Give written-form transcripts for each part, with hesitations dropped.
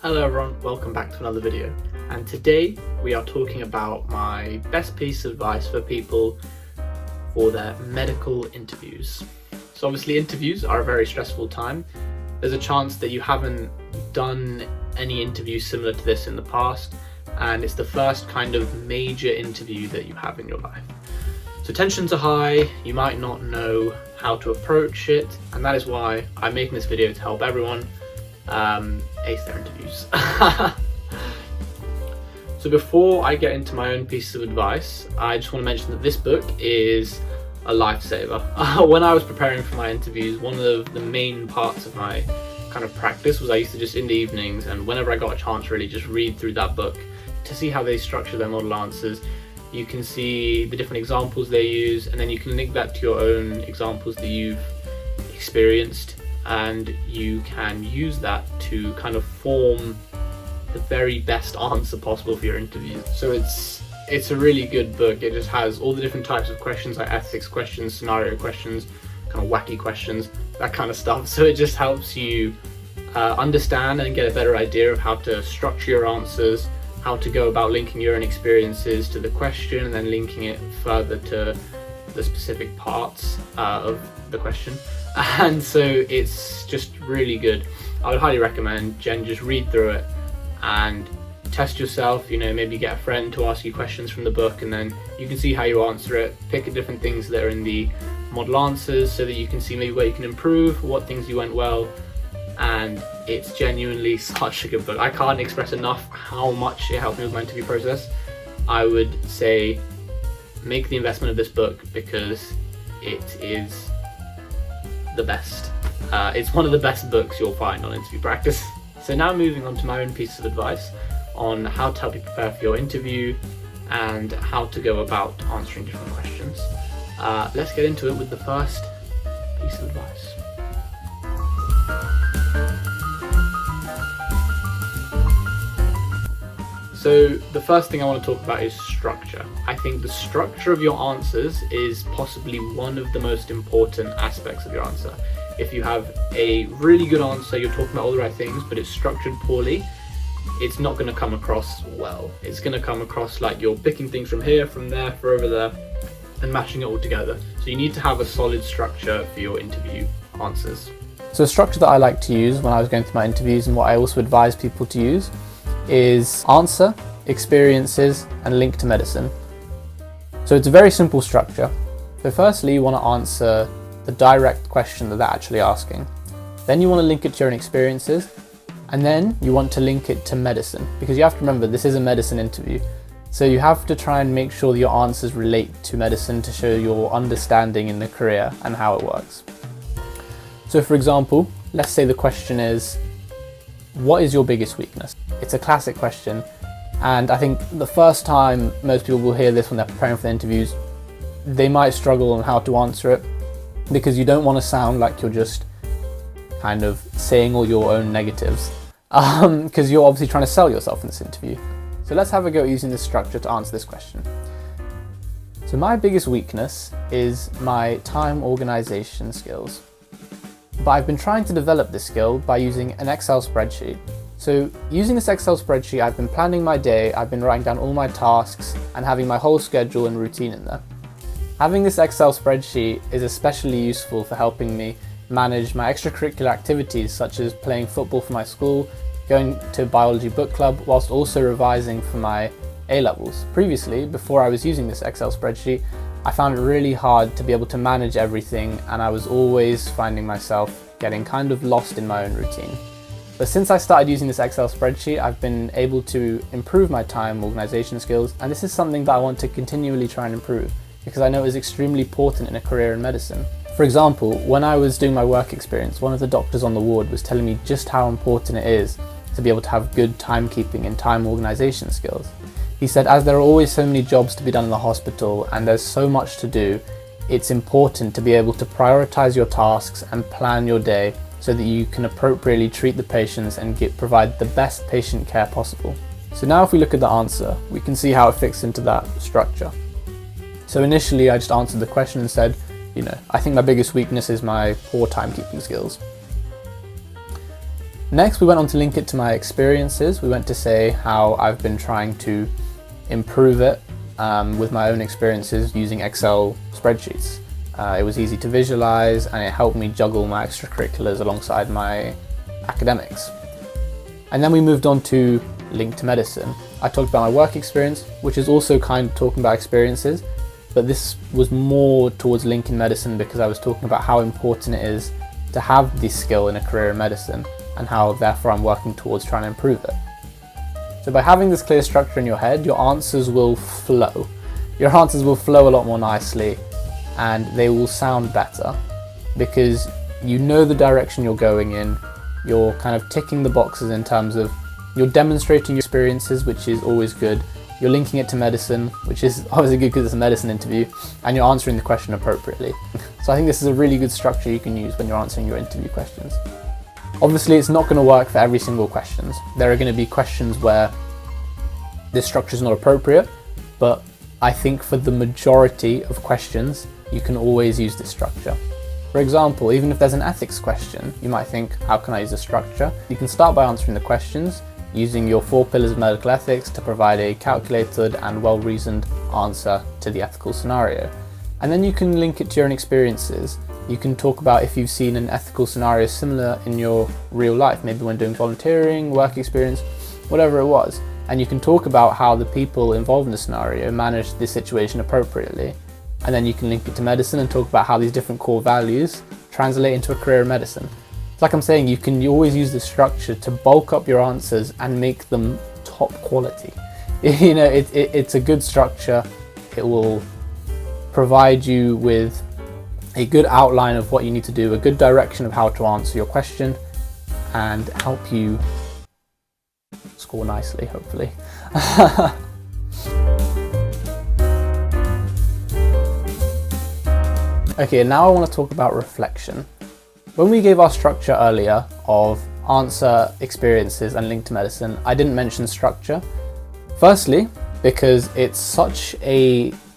Hello everyone, welcome back to another video, and today we are talking about my best piece of advice for people for their medical interviews. So obviously interviews are a very stressful time. There's a chance that you haven't done any interviews similar to this in the past, and it's the first kind of major interview that you have in your life. So tensions are high, you might not know how to approach it, and that is why I'm making this video to help everyone ace their interviews. So before I get into my own piece of advice, I just want to mention that this book is a lifesaver. When I was preparing for my interviews, one of the main parts of my kind of practice was I used to just in the evenings and whenever I got a chance really just read through that book to see how they structure their model answers. You can see the different examples they use, and then you can link that to your own examples that you've experienced, and you can use that to kind of form the very best answer possible for your interview. So it's a really good book. It just has all the different types of questions, like ethics questions, scenario questions, kind of wacky questions, that kind of stuff. So it just helps you understand and get a better idea of how to structure your answers, how to go about linking your own experiences to the question and then linking it further to the specific parts of the question. And so it's just really good. I would highly recommend just read through it and test yourself, maybe get a friend to ask you questions from the book, and then you can see how you answer it. Pick different things that are in the model answers so that you can see maybe where you can improve, what things you went well, and it's genuinely such a good book. I can't express enough how much it helped me with my interview process. I would say make the investment of this book because it is the best. It's one of the best books you'll find on interview practice. So now moving on to my own piece of advice on how to help you prepare for your interview and how to go about answering different questions. Let's get into it with the first piece of advice. So the first thing I want to talk about is structure. I think the structure of your answers is possibly one of the most important aspects of your answer. If you have a really good answer, you're talking about all the right things, but it's structured poorly, it's not going to come across well. It's going to come across like you're picking things from here, from there, from over there, and mashing it all together. So you need to have a solid structure for your interview answers. So a structure that I like to use when I was going through my interviews, and what I also advise people to use, is answer, experiences, and link to medicine. So it's a very simple structure. So firstly, you want to answer the direct question that they're actually asking. Then you want to link it to your own experiences, and then you want to link it to medicine, because you have to remember this is a medicine interview. So you have to try and make sure that your answers relate to medicine to show your understanding in the career and how it works. So for example, let's say the question is, what is your biggest weakness? It's a classic question, and I think the first time most people will hear this when they're preparing for the interviews, they might struggle on how to answer it, because you don't want to sound like you're just kind of saying all your own negatives, because you're obviously trying to sell yourself in this interview. So let's have a go at using this structure to answer this question. So my biggest weakness is my time organization skills. But I've been trying to develop this skill by using an Excel spreadsheet. So using this Excel spreadsheet, I've been planning my day, I've been writing down all my tasks and having my whole schedule and routine in there. Having this Excel spreadsheet is especially useful for helping me manage my extracurricular activities, such as playing football for my school, going to biology book club, whilst also revising for my A-levels. Previously, before I was using this Excel spreadsheet, I found it really hard to be able to manage everything, and I was always finding myself getting kind of lost in my own routine. But since I started using this Excel spreadsheet, I've been able to improve my time organization skills, and this is something that I want to continually try and improve, because I know it is extremely important in a career in medicine. For example, when I was doing my work experience, one of the doctors on the ward was telling me just how important it is to be able to have good timekeeping and time organization skills. He said, as there are always so many jobs to be done in the hospital and there's so much to do, it's important to be able to prioritize your tasks and plan your day so that you can appropriately treat the patients and provide the best patient care possible. So now if we look at the answer, we can see how it fits into that structure. So initially I just answered the question and said, I think my biggest weakness is my poor timekeeping skills. Next, we went on to link it to my experiences. We went to say how I've been trying to improve it with my own experiences using Excel spreadsheets. It was easy to visualize and it helped me juggle my extracurriculars alongside my academics. And then we moved on to link to medicine. I talked about my work experience, which is also kind of talking about experiences, but this was more towards link in medicine because I was talking about how important it is to have this skill in a career in medicine and how therefore I'm working towards trying to improve it. So by having this clear structure in your head, your answers will flow. Your answers will flow a lot more nicely and they will sound better because you know the direction you're going in. You're kind of ticking the boxes in terms of you're demonstrating your experiences, which is always good. You're linking it to medicine, which is obviously good because it's a medicine interview, and you're answering the question appropriately. So I think this is a really good structure you can use when you're answering your interview questions. Obviously, it's not going to work for every single question. There are going to be questions where this structure is not appropriate, but I think for the majority of questions, you can always use this structure. For example, even if there's an ethics question, you might think, how can I use this structure? You can start by answering the questions using your 4 pillars of medical ethics to provide a calculated and well-reasoned answer to the ethical scenario. And then you can link it to your own experiences. You can talk about if you've seen an ethical scenario similar in your real life, maybe when doing volunteering, work experience, whatever it was. And you can talk about how the people involved in the scenario managed the situation appropriately. And then you can link it to medicine and talk about how these different core values translate into a career in medicine. It's like I'm saying, you always use this structure to bulk up your answers and make them top quality. You know, it's a good structure. It will provide you with a good outline of what you need to do, a good direction of how to answer your question, and help you score nicely, hopefully. Okay, now I want to talk about reflection. When we gave our structure earlier of answer, experiences, and link to medicine, I didn't mention structure. Firstly, because it's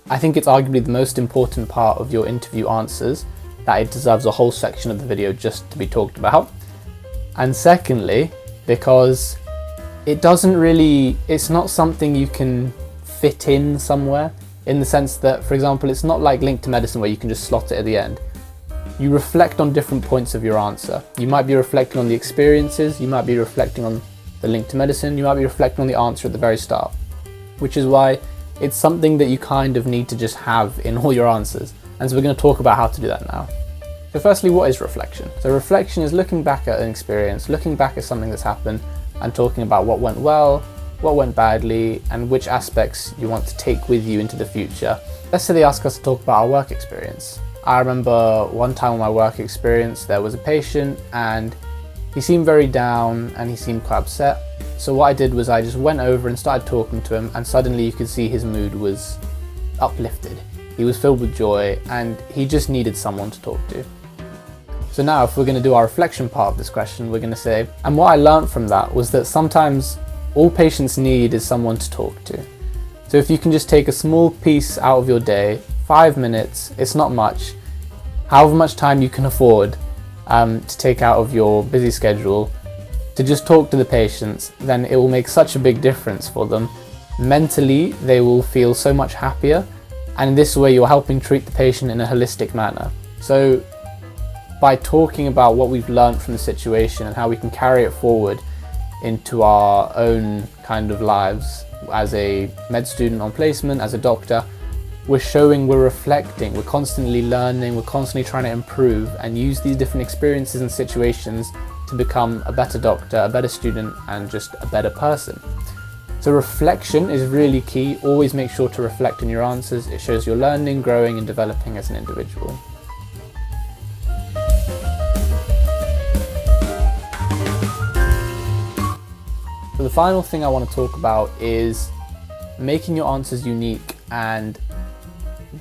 I think it's arguably the most important part of your interview answers, that it deserves a whole section of the video just to be talked about. And secondly, because it's not something you can fit in somewhere, in the sense that, for example, it's not like link to medicine where you can just slot it at the end. You reflect on different points of your answer. You might be reflecting on the experiences, you might be reflecting on the link to medicine, you might be reflecting on the answer at the very start, which is why it's something that you kind of need to just have in all your answers. And so we're going to talk about how to do that now. So firstly, what is reflection? So reflection is looking back at an experience, looking back at something that's happened and talking about what went well, what went badly, and which aspects you want to take with you into the future. Let's say they ask us to talk about our work experience. I remember one time on my work experience, there was a patient and he seemed very down and he seemed quite upset. So what I did was I just went over and started talking to him, and suddenly you could see his mood was uplifted. He was filled with joy and he just needed someone to talk to. So now if we're going to do our reflection part of this question, we're going to say, and what I learned from that was that sometimes all patients need is someone to talk to. So if you can just take a small piece out of your day, 5 minutes, it's not much, however much time you can afford to take out of your busy schedule to just talk to the patients, then it will make such a big difference for them. Mentally, they will feel so much happier, and in this way you're helping treat the patient in a holistic manner. So by talking about what we've learned from the situation and how we can carry it forward into our own kind of lives as a med student on placement, as a doctor, we're showing we're reflecting, we're constantly learning, we're constantly trying to improve and use these different experiences and situations to become a better doctor, a better student, and just a better person. So reflection is really key. Always make sure to reflect on your answers. It shows you're learning, growing, and developing as an individual. So the final thing I want to talk about is making your answers unique and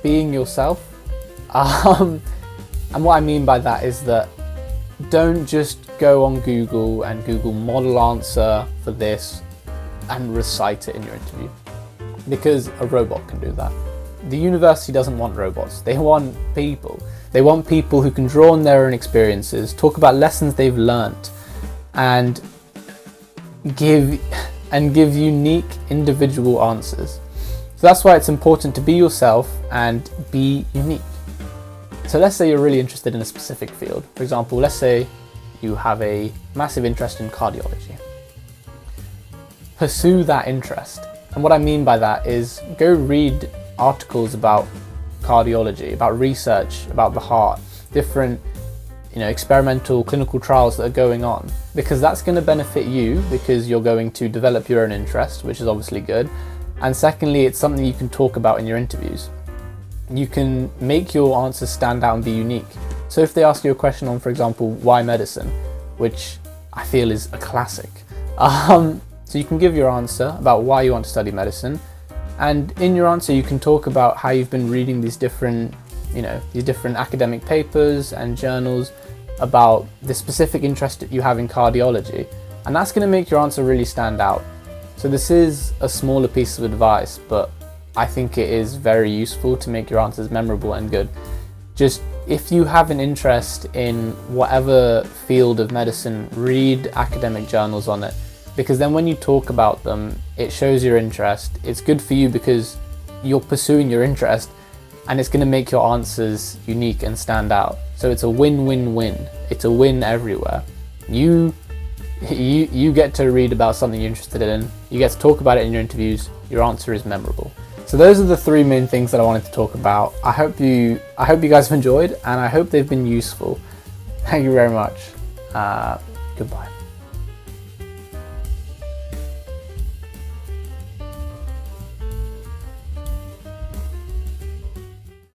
being yourself. And what I mean by that is that don't just go on Google and Google model answer for this and recite it in your interview, because a robot can do that. The university doesn't want robots, they want people. They want people who can draw on their own experiences, talk about lessons they've learnt, and give unique individual answers. So that's why it's important to be yourself and be unique. So let's say you're really interested in a specific field. For example, let's say you have a massive interest in cardiology. Pursue that interest. And what I mean by that is go read articles about cardiology, about research, about the heart, different experimental clinical trials that are going on, because that's going to benefit you because you're going to develop your own interest, which is obviously good. And secondly, it's something you can talk about in your interviews. You can make your answers stand out and be unique. So if they ask you a question on, for example, why medicine, which I feel is a classic, so you can give your answer about why you want to study medicine, and in your answer you can talk about how you've been reading these different academic papers and journals about the specific interest that you have in cardiology, and that's going to make your answer really stand out. So this is a smaller piece of advice, but I think it is very useful to make your answers memorable and good. Just if you have an interest in whatever field of medicine, read academic journals on it, because then when you talk about them, it shows your interest. It's good for you because you're pursuing your interest, and it's going to make your answers unique and stand out. So it's a win-win-win. It's a win everywhere. You get to read about something you're interested in. You get to talk about it in your interviews. Your answer is memorable. So those are the three main things that I wanted to talk about. I hope you guys have enjoyed, and I hope they've been useful. Thank you very much. Goodbye.